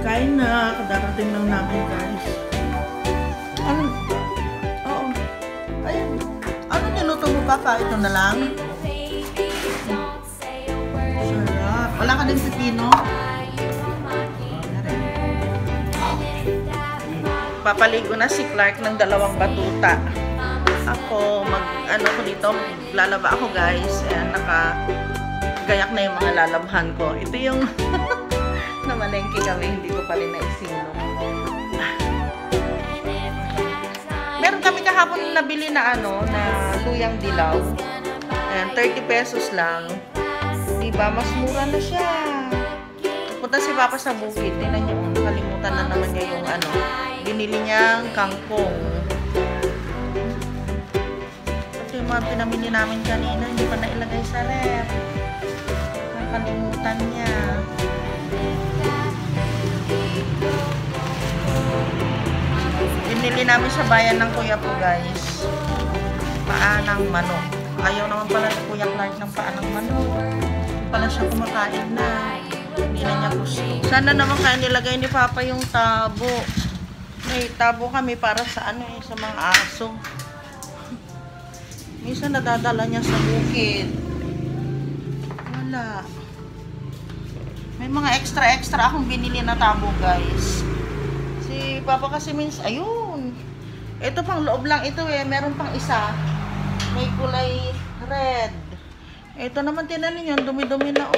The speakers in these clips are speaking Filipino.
Kain na, kadarating lang namin guys. Ano? Oo. Ayun. Ano niluto mo pa? Ito na lang? Sarap. Wala ka din pipino? Papaligo na si Clark ng 2 batuta. Ako, ano ko dito, lalaba ako guys. Ayan, nakagayak na yung mga lalabhan ko. Ito yung namalengke kami, hindi ko pa rin naisinom. Meron kami kahapon nabili na na luyang dilaw. Ayan, 30 pesos lang. Diba, mas mura na siya. Punta si Papa sa bukid. Tingnan niyo, nakalimutan na naman niya yung binili niyang kangkong. Ito yung mga pinamili namin kanina, hindi pa nailagay sa ref. Nakalimutan niya. Binili namin sa bayan ng kuya po guys. Paa ng manok. Ayaw naman pala ni Kuya Clark ng paa ng manok. Hindi pala siya kumakain na. Hindi na niya gusto. Sana naman kaya nilagay ni Papa yung tabo. May tabo kami para sa sa mga aso. Minsan nadadala niya sa bukid. Wala. May mga extra akong binili na tabo guys. Si Papa kasi minsan, ayun. Ito pang loob lang ito meron pang isa. May kulay red. Ito naman tinanin yun, dumi-dumi na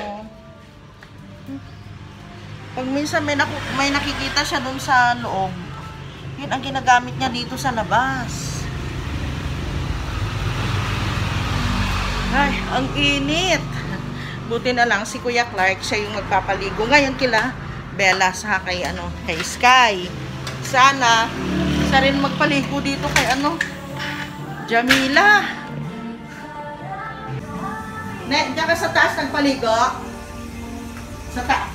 Pag minsan may nakikita siya dun sa loob, yun ang ginagamit niya dito sa labas. Ay, ang init. Buti na lang si Kuya Clark, siya yung magpapaligo. Ngayon kila Bella sa kay Sky. Sana isa rin magpaligo dito kay Jamila. Diyan ka sa taas nagpaligo? Sa taas.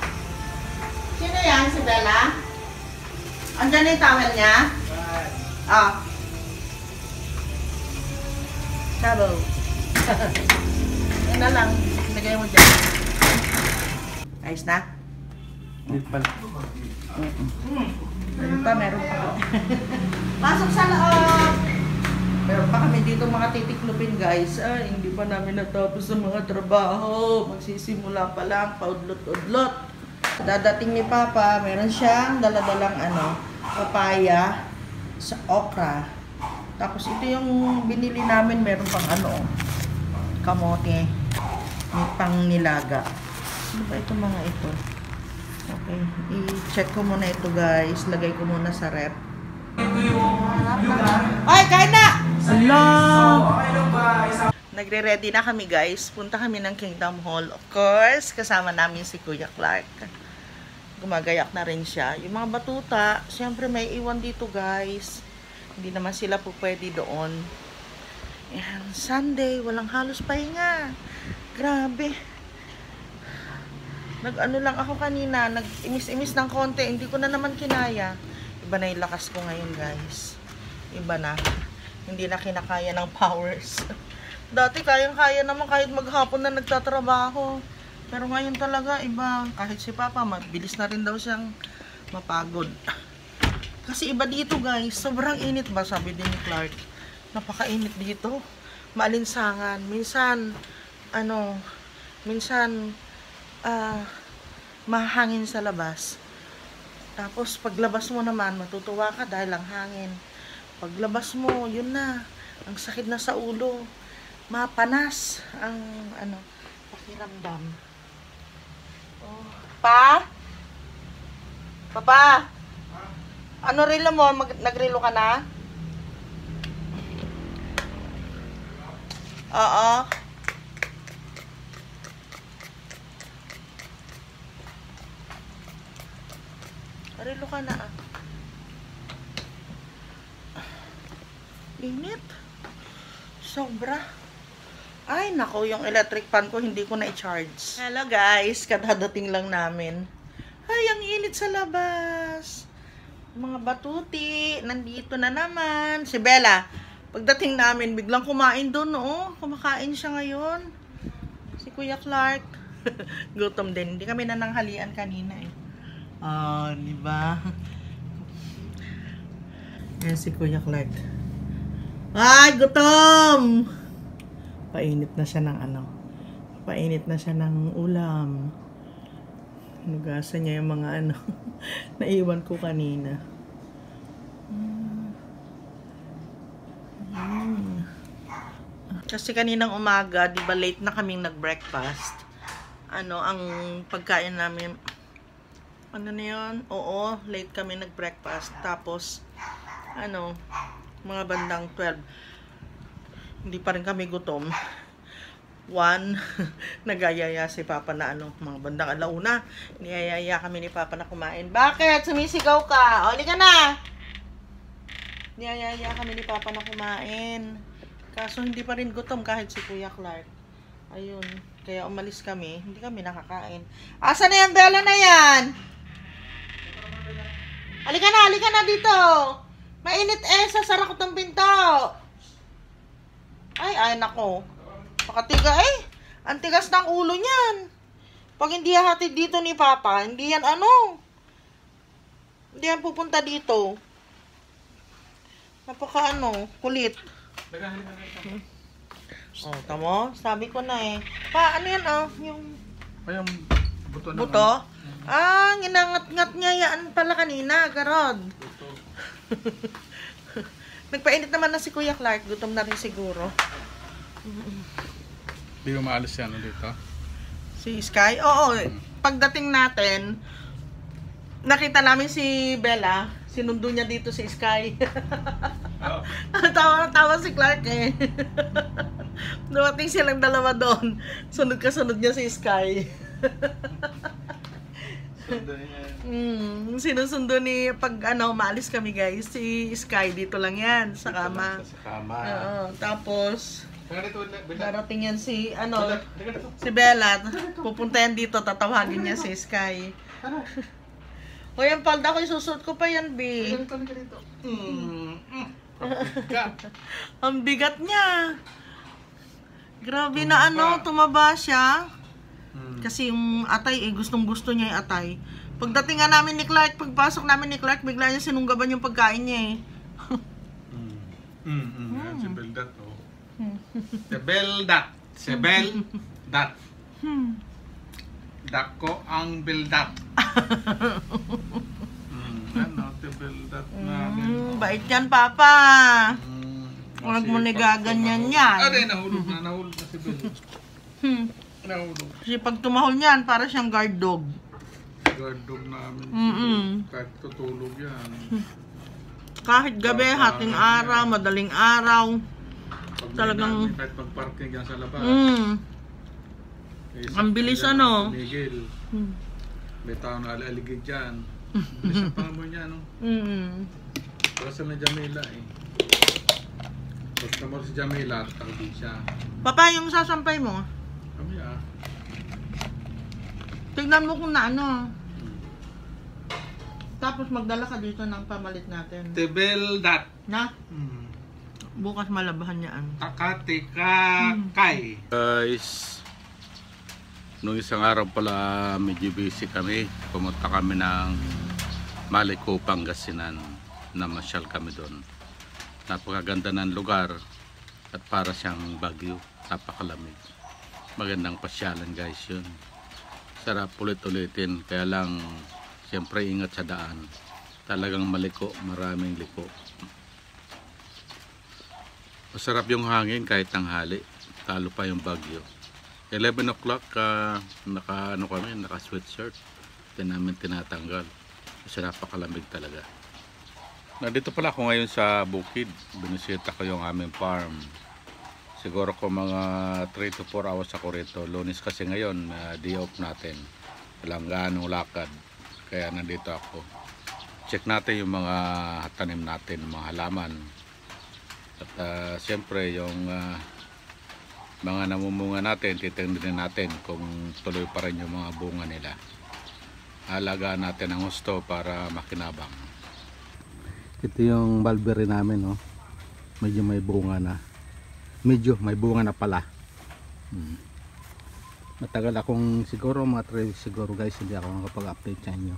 Sino yan? Si Bella? Andyan yung towel niya? Sabaw. Yan na lang. Lagay mo dyan. Ayos na? Meron pa. Pasok sa loob! Meron pa kami dito mga titiklupin guys. Hindi pa namin natapos sa mga trabaho. Magsisimula pa lang, paudlot-udlot. Dadating ni Papa, meron siyang daladalang papaya sa okra. Tapos ito yung binili namin, meron pang kamote. May pang nilaga. Ano ba ito mga ito? Okay, i-check ko muna ito guys. Lagay ko muna sa rep. Ay, kain na! Hello! Nagre-ready na kami guys. Punta kami ng Kingdom Hall. Of course, kasama namin si Kuya Clark. Gumagayak na rin siya. Yung mga batuta, siyempre may iwan dito guys. Hindi naman sila po pwede doon. Yan, Sunday, walang halos pahinga. Grabe. Nag-ano lang ako kanina, nag-imis-imis ng konti. Hindi ko na naman kinaya. Iba na yung lakas ko ngayon guys. Iba na. Hindi na kinakaya ng powers. Dati kayang-kaya naman kahit maghapon na nagtatrabaho. Pero ngayon talaga iba. Kahit si Papa, mabilis na rin daw siyang mapagod. Kasi iba dito guys. Sobrang init ba? Sabi din ni Clark. Napakainit dito. Maalinsangan. Minsan, mahangin sa labas. Tapos paglabas mo naman, matutuwa ka dahil ang hangin. Paglabas mo, yun na. Ang sakit na sa ulo. Mapanas ang pakiramdam. Pa? Papa? Ano relo mo? Nagrelo ka na? Oo. Relo ka na Init. Sobra. Ay, nako, yung electric fan ko hindi ko na-i-charge. Hello guys, kadadating lang namin. Ay, ang init sa labas. Mga batuti, nandito na naman. Si Bella, pagdating namin, biglang kumain doon, kumakain siya ngayon. Si Kuya Clark. Gutom din. Hindi kami nananghalian kanina Oh, di ba? Yan si Kuya Clark. Ay, gutom! Painit na siya ng ano. Painit na siya ng ulam. Nugasan niya yung mga ano. Naiwan ko kanina. Kasi kaninang umaga, di ba late na kaming nag-breakfast. Ano, ang pagkain namin, ano na yun? Oo, late kami nag-breakfast. Tapos, ano, mga bandang 12. Hindi pa rin kami gutom. 1, nagayaya si Papa na ano, mga bandang alauna. Niyayaya kami ni Papa na kumain. Bakit? Sumisigaw ka? Oli ka na! Niyayaya kami ni Papa na kumain. Kaso hindi pa rin gutom kahit si Kuya Clark. Ayun. Kaya umalis kami. Hindi kami nakakain. Asa na yan, Bella na yan? Halika na dito. Mainit sasara ko tong pinto. Ay, nako. Pakatiga ang tigas ng ulo niyan. Pag hindi hatid dito ni Papa, hindi yan ano. Hindi yan pupunta dito. Napaka kulit. Oh, tamo? Sabi ko na Pa, ano yan yung yung buto na. Buto? Ginangat-ngat niya yan pala kanina, garod. Nagpainit naman na si Kuya Clark, gutom na rin siguro. Hindi mo maalis yan dito? Si Sky? Oo, pagdating natin, nakita namin si Bella, sinundo niya dito si Sky. Oh. Tawa si Clark Dumating silang dalawa doon. Sunod niya si Sky. Sinusundo ni pag maalis kami guys, si Sky dito lang yan sa kama. Sa kama. Oo, tapos darating yan si si Bella. Pupunta yan dito, tatawagin niya si Sky. O yan palda ko, isusuot ko pa yan, B. Ang bigat niya. Grabe na tumaba siya. Kasi yung atay gustong-gusto niya yung atay. Pagdating nga namin ni Clark, pagpasok namin ni Clark, bigla niya sinunggaban yung pagkain niya Si Beldat Si Beldat. Si Beldat. Dako ang Beldat. Si Beldat namin. Bait yan, Papa. Huwag mo nigaganyan yan. Nahulog na si Beldat. Nahulog. Kasi pag tumahol niyan, para siyang guard dog. Guard dog namin. Kahit tutulog yan. Kahit gabi, hating araw, madaling araw. Talagang kahit pag-parking yan sa labas. Ang bilis Miguel. May tao na aligid dyan. Bilis ang pangamoy niya, Basta na Jamila Basta mo si Jamila, takbi siya. Papa, yung sasampay mo. Kami Tignan mo kung Tapos magdala ka dito ng pamalit natin. Beldat. Na? Bukas malabahan niyaan. Kay. Guys, nung isang araw pala medyo busy kami. Pumunta kami ng Maliko, Pangasinan. Namasyal kami doon. Napakaganda ng lugar at para siyang Baguio. Napakalamig. Magandang pasyalan guys yun. Sarap ulit-ulitin. Kaya lang siyempre ingat sa daan. Talagang maliko. Maraming liko. Masarap yung hangin kahit tanghali. Talo pa yung Baguio. 11 o'clock naka sweatshirt. Hindi namin tinatanggal. Kasi napakalamig talaga. Nandito pala ako ngayon sa bukid. Binisita ko yung aming farm. Siguro ko mga 3 to 4 hours ako rito. Lunes kasi ngayon, day off natin. Walang ganong lakad. Kaya nandito ako. Check natin yung mga tanim natin, mga halaman. At siyempre yung mga namumunga natin, titingnan natin kung tuloy pa rin yung mga bunga nila. Alagaan natin ang husto para makinabang. Ito yung mulberry namin, medyo may bunga na. Medyo may bunga na pala. Matagal akong siguro mga 3 weeks siguro guys, hindi ako nakapag-update sa inyo.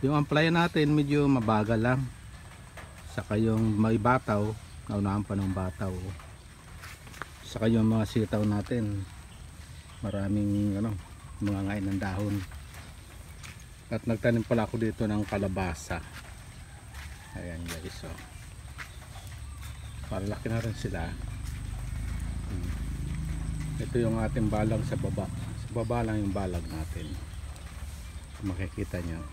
Yung amplaya natin medyo mabagal lang. Saka yung may bataw, naunahan pa ng bataw. Saka yung mga sitaw natin, maraming mga ngain ng dahon. At nagtanim pala ako dito ng kalabasa. Ayan guys, so paralaki na rin sila. Ito yung ating balag sa baba. Sa baba lang yung balag natin. Makikita nyo.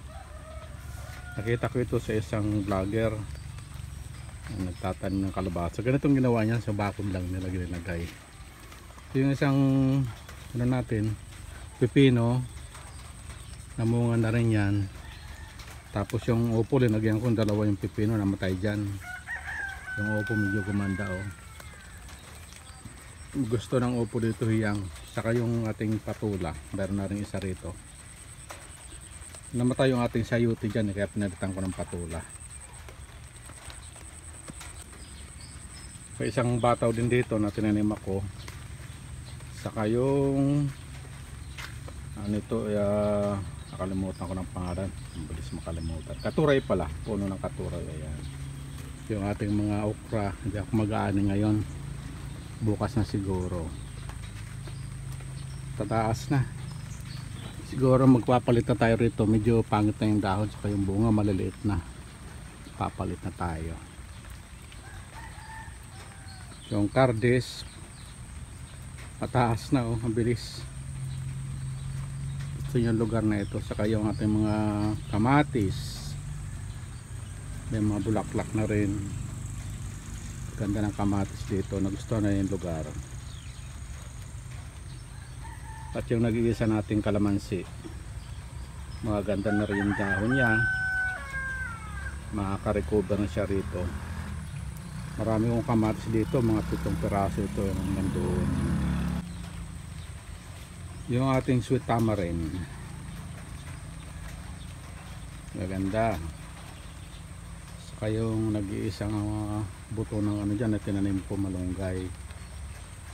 Nakita ko ito sa isang vlogger na nagtatanim ng kalabasa. Ganitong ginawa niya, sa bakod lang nila ginagay. Ito yung isang natin, pipino, namunga na rin yan. Tapos yung upo, linagyan ko dalawa yung pipino, namatay dyan. Yung upo medyo gumanda Gusto ng upo dito hiyang. Saka yung ating patula, meron na rin isa rito. Namatay yung ating sayuti dyan, kaya pinalitan ko ng patula. May isang bataw din dito na tinanim ako. Saka yung nakalimutan ko ng pangalan. Mabilis makalimutan. Katuray pala, puno ng katuray. Ayan. Yung ating mga okra, hindi ako mag-aani ngayon. Bukas na siguro. Tataas na. Siguro magpapalit na tayo rito. Medyo pangit na yung dahon, saka yung bunga maliliit na. Papalit na tayo. Yung kardis, mataas na ang bilis. Ito yung lugar na ito. Saka yung ating mga kamatis, may mga bulaklak na rin. Ganda ng kamatis dito. Nagustuhan na yung lugar. At yung nag-iisa nating kalamansi, magaganda na rin yung dahon niya. Makaka-recover na siya rito. Marami kong kamatis dito, mga 7 piraso ito yung nandoon. Yung ating sweet tamarind, maganda. Saka yung nag-iisang buto ng dyan na tinanim ko, malunggay.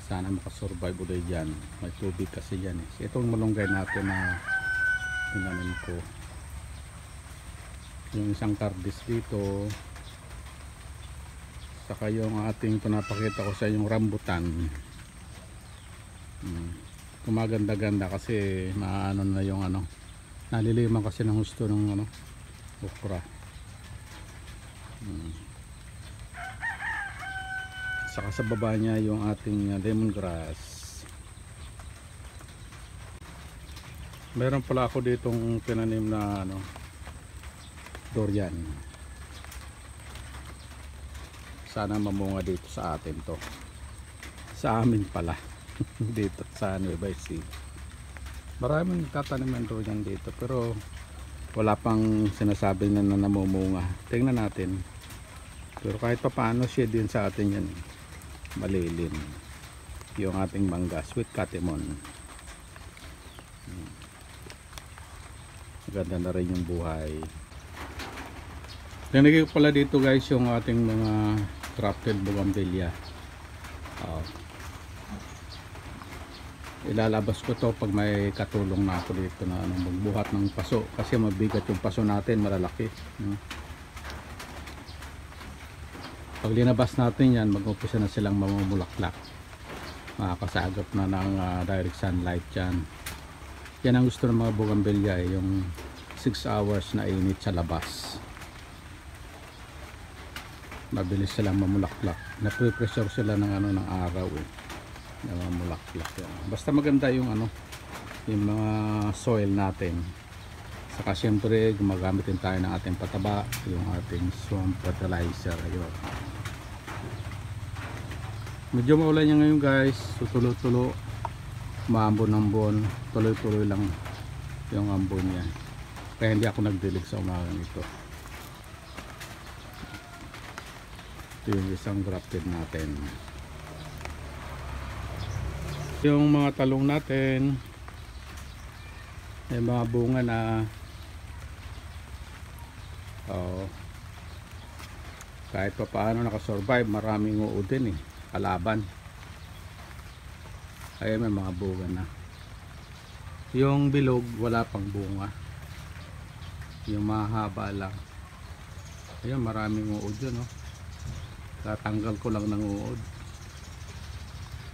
Sana makasurvive ulit dyan. May tubig kasi dyan Itong malunggay natin na tinanim ko. Yung isang kardis dito. Saka yung ating pinapakita ko sa yung rambutan. Kumaganda-ganda kasi maano na yung naliliman kasi ng gusto ng okra. Saka sa baba niya yung ating lemongrass. Meron pala ako ditong tinanim na durian. Sana mamunga dito sa atin to. Sa amin pala. Dito sa Nueva Ecija. Maraming tatanim ng durian dito pero wala pang sinasabi na namumunga. Tingnan natin. Pero kahit pa paano siya din sa atin yan. Malilim yung ating mangga, sweet katimon. Ganda na rin yung buhay. Tinigay ko pala dito guys yung ating mga crafted bougainvillea. Ilalabas ko to pag may katulong na ako dito na magbuhat ng paso kasi mabigat yung paso natin, malalaki. Pag linabas natin yan, mag-umpisa na silang mamumulaklak. Makakasagap na ng direct sunlight yan. Yan ang gusto ng mga bougainvillea yung 6 hours na init sa labas. Mabilis silang mamulaklak. Napre-pressure sila ng araw na mamulaklak yan. Basta maganda yung yung mga soil natin. Saka siyempre gumagamit din tayo ng ating pataba, yung ating swamp fertilizer. Ayun. Medyo maulan niya ngayon guys, tulo-tulo, maambon-ambon, tuloy-tuloy lang yung ambon niya. Kaya hindi ako nagdilig sa umaga nito. Ito yung isang grafted natin. Yung mga talong natin, may mga bunga na kahit pa paano nakasurvive. Maraming uudin kalaban. Kaya may mga bunga na. Yung bilog wala pang bunga. Yung mahaba lang. Ayan, maraming uod yun, no? Tatanggal ko lang ng uod.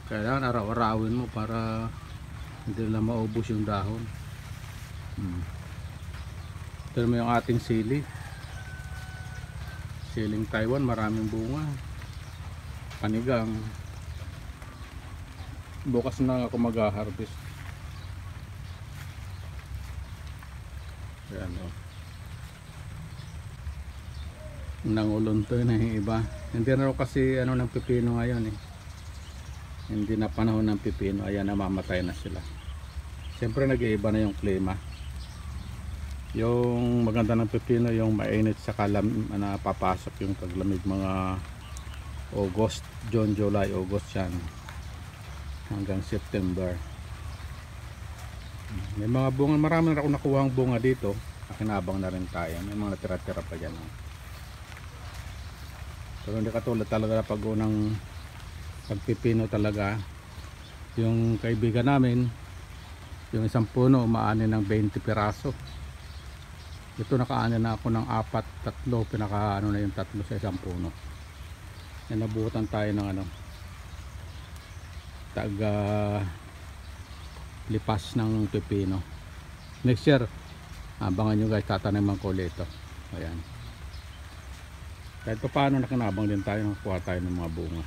Kailangan araw-arawin mo para hindi lang maubos yung dahon. Ito naman yung ating sili. Siling Taiwan, maraming bunga. Panigang. Bukas na ako mag-harvest. Ayan, o. Nanguluntoy na yung iba. Hindi na kasi ano ng pipino ngayon eh. Hindi na panahon ng pipino. Ayan, namamatay na sila. Siyempre nag-iiba na yung klima. Yung maganda ng pipino, yung mainit sa na papasok yung taglamig mga August, June, July, August yan. Hanggang September. May mga bunga, marami na ako nakuha ang bunga dito. Akinabang na rin tayo. May mga natira-tira pa dyan. Pero hindi katulad talaga pag unang pagpipino talaga. Yung kaibigan namin, yung isang puno umaani ng 20 piraso. Ito nakaani na ako ng 4, 3, pinaka ano na yung 3 sa isang puno. Yan, nabuhutan tayo ng ano, taga lipas ng pipino. Next year abangan nyo guys, tataniman ko ulit ito. Ayan, kahit pa paano nakinabang din tayo, nakuha tayo ng mga bunga.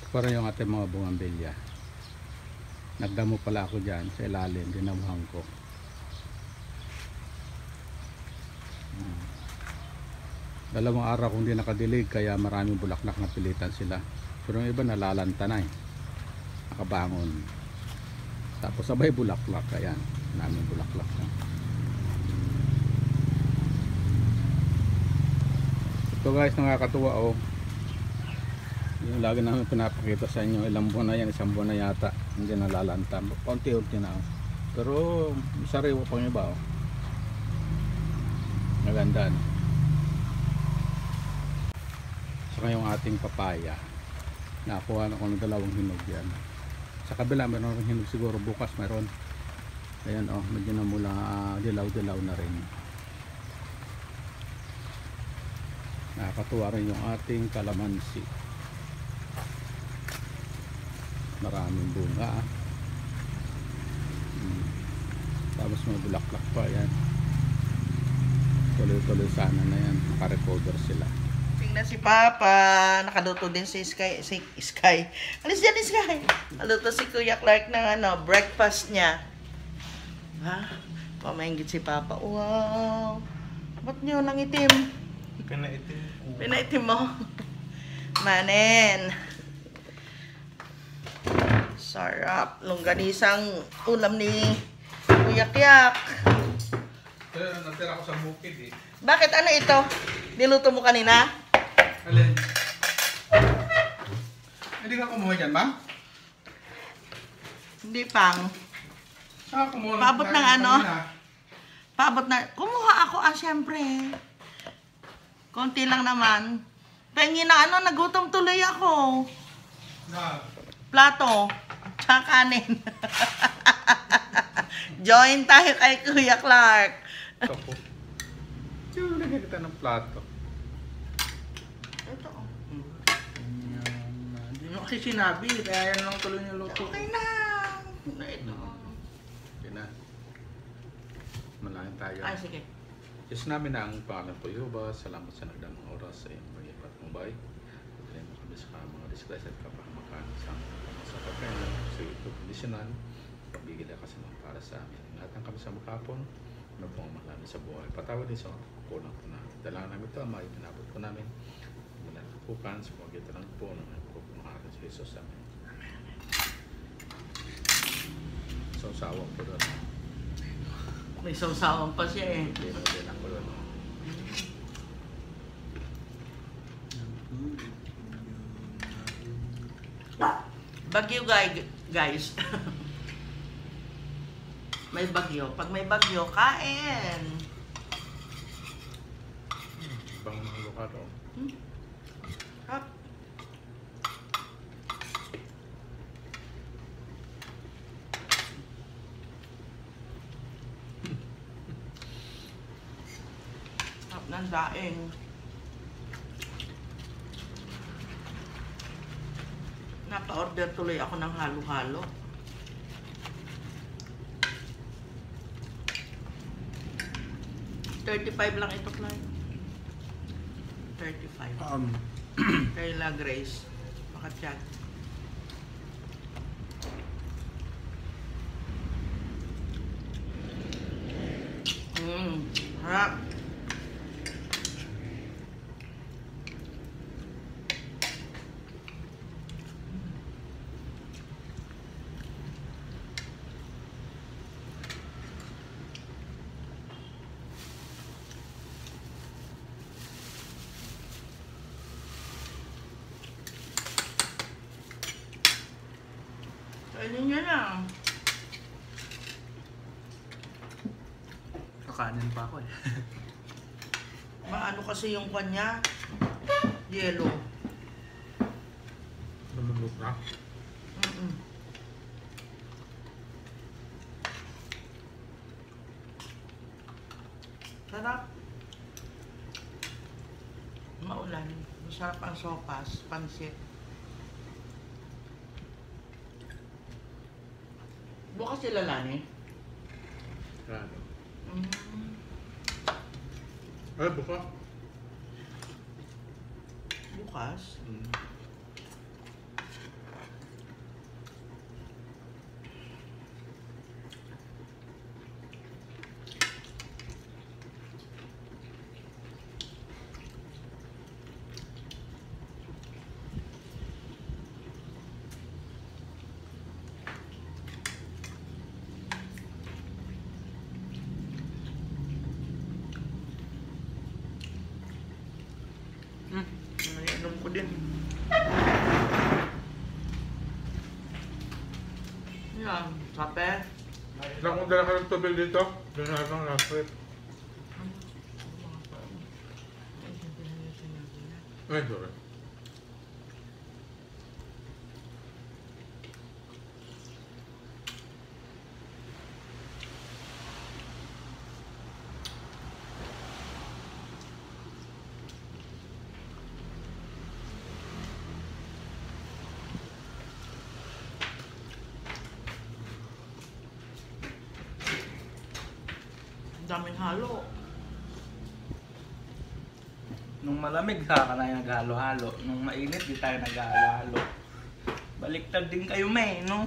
Ito para yung ating mga bungambilya. Nagdamo pala ako dyan sa ilalim, dinamuhan ko. Dalawang araw kung di nakadilig, kaya maraming bulaklak na pilitan sila. Pero yung iba nalalanta na eh, nakabangon. Tapos sabay bulaklak, ayan, maraming bulaklak na. Ito guys, nakakatuwa oh. Yung lagi namin pinapakita sa inyo, ilang buwan na yan, 1 buwan na yata, hindi nalalanta. Paunti-unti na oh. Pero sariwa pang iba oh. Maganda no? Saka yung ating papaya, nakuha na ko ng 2 hinog yan. Sa kabila meron rin hinog, siguro bukas meron. Ayan oh, medyo na mula dilaw-dilaw na rin. Nakakatuwa rin yung ating kalamansi. Maraming bunga tapos may bulaklak pa yan. Tuloy-tuloy sana na yan, makarecover sila. Tingnan si Papa, nakaluto din si Sky. Alis dyan, Sky. Naluto si Kuya Clark ng ano, breakfast niya. Ha? Pamaingit si Papa. Wow! Ba't nyo nang itim? Pinaitim. Pinaitim mo? Manen. Sarap. Longganisang ulam ni Kuya Kyak. Natira ko sa bukid eh. Bakit ano ito? Niluto mo kanina? Alin? Hindi ka kumuha dyan, ma'am? Hindi pang. Saka kumuha Paabot ng ano? Paabot na. Kumuha ako syempre. Konti lang naman. Pengin na ano, nagutom tuloy ako. Na. Plato. Tsaka kanin. Join tayo kay Kuya Clark. Ako. Yung lagyan kita ng plato. Ito. Hindi mo kasi sinabi, kaya yan lang tuloy yung luto. Okay na. Ito. Okay na. Malaking tayo. Ay, sige. Diyos namin na ang pangalan po Yuba. Salamat sa nagdang oras sa iyong mga patnubay. Pagkain mo kami sa mga disgrasya at kapahamakan sa pagkain sa ito kondisyonan. Pabigil na kasi naman para sa amin. Ingatan kami sa makapon. Ano po ang namin sa buhay. Patawad din sa kulang po namin. Dalangan namin ito, may pinabot po namin. Mula ng kupan, sa pagkita lang po ng mga akin sa Jesus amin. So, sawang po doon. May sawsawan pa siya eh. Hindi din ako doon. Bagyo guys. May bagyo. Pag may bagyo, kain. Ibang mga lokado. Hap. ng daing. Napa-order tuloy ako ng halo-halo. $35 lang ito, Clyde. 35. Kayla Grace. Makatiyag. Harap. Kainin niya na. Kakanin pa ako eh. Maano kasi yung kanya? Yellow. Lumulot na. Mm-mm. Sarap. Maulan. Masarap ang sopas, pansit. Bukas sila Lani? Ano? Mm. Ay, buka. Bukas? Nainom ko din. Yan, sape. Lang kung dala ka ng tubig dito, doon na lang last trip. Ay, sorry. Ang daming halo. Nung malamig ka na yung naghalo-halo. Nung mainit di tayo naghalo-halo. Baliktad din kayo may, no?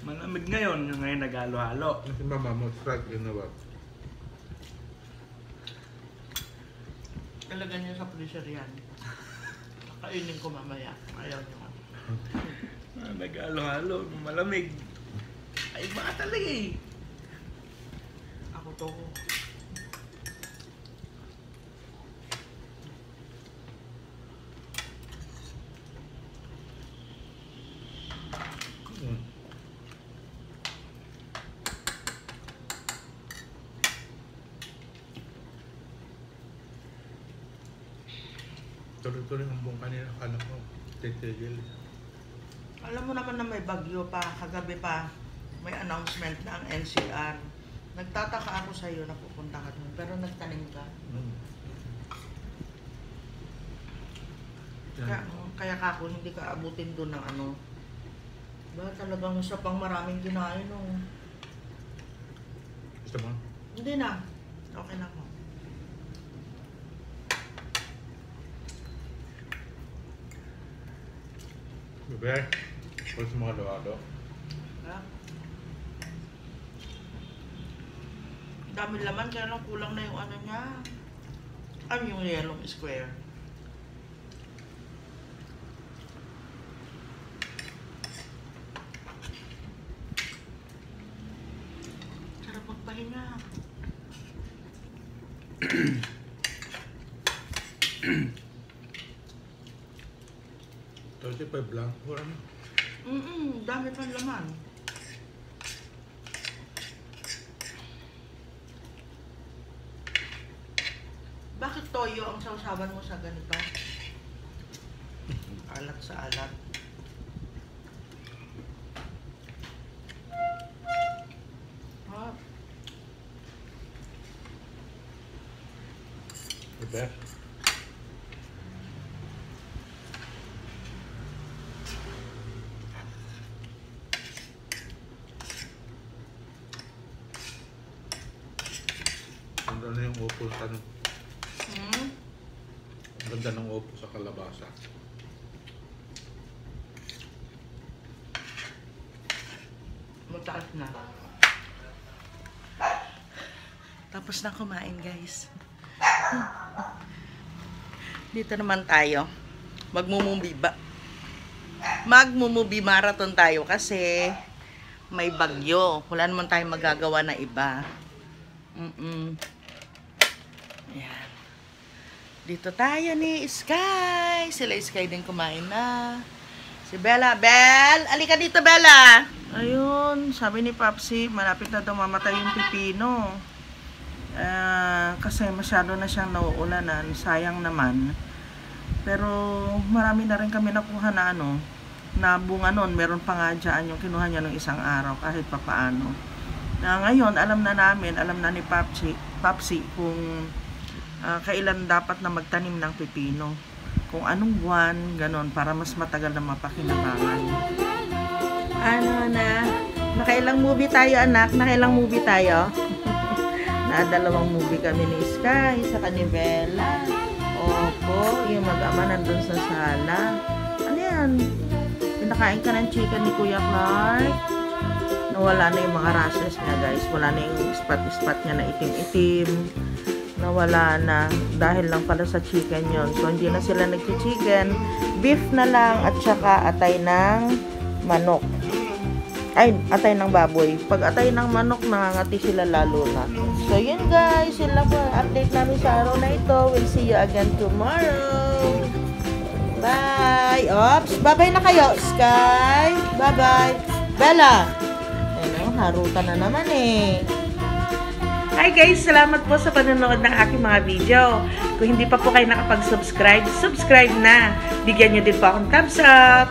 Malamig ngayon, yung ngayon naghalo-halo. Si mama mo, strike ginawa. Talaga niya sa freezer yan. Kakainin ko mamaya. Ayaw niyo. Naghalo-halo, nung malamig. Ay, baka talaga eh. Ako to. Tuloy-tuloy ang buong kanina, akala ko. Titigil. Alam mo naman na may bagyo pa. Kagabi pa. May announcement na ang NCR. Nagtataka ako sa iyo na pupunta ka doon. Pero nagtanim ka. Kaya ka ako hindi ka abutin doon ng ano. Ba talagang isa pang maraming kinain no. Gusto mo? Hindi na. Okay na ako. Bebe, gusto mo halo-halo? Ha? Dami laman kaya lang kulang na yung ano niya. Ano yung yellow square? Sarap magpahinga. Kasi pa blank or ano? Dami pang laman. Bakit toyo ang sausawan mo sa ganito? Alat sa alat. Ha? The best. Ang ganda yung upo sa Ang ganda ng upo sa kalabasa. Mataas na. Tapos na kumain, guys. Dito naman tayo. Magmumubi marathon tayo kasi may bagyo. Wala naman tayong magagawa na iba. Ayan. Dito tayo ni Sky. Sila Sky din kumain na. Si Bella. Bell! Alika dito, Bella! Ayun, sabi ni Papsi, malapit na daw mamatay yung pipino. Kasi masyado na siyang nauulanan. Sayang naman. Pero marami na rin kami nakuha na na bunga nun. Meron pa nga dyan yung kinuha niya ng isang araw kahit papaano. Ngayon, alam na ni Papsi kung kailan dapat na magtanim ng pipino. Kung anong buwan, ganon, para mas matagal na mapakinabangan. Nakailang movie tayo, anak? Nakailang movie tayo? Dalawang movie kami ni Sky, sa Canivela. Opo, yung mag-ama nandun sa sala. Ano yan? Pinakain ka ng chicken ni Kuya Clark. Nawala na yung mga rashes niya, guys. Wala na yung spot-spot niya na itim-itim. Nawala na. Dahil lang pala sa chicken yon. So, hindi na sila nag-chicken. Beef na lang at saka atay ng manok. Ay, atay ng baboy. Pag atay ng manok, nangangati sila lalo na. So, yun guys. Yun lang po ang update namin sa araw na ito. We'll see you again tomorrow. Bye! Oops! Bye-bye na kayo, Sky! Bye-bye! Bella! Ayun, harutan na naman eh. Hi guys! Salamat po sa panonood ng aking mga video. Kung hindi pa po kayo nakapag-subscribe, subscribe na. Bigyan nyo din po akong thumbs up.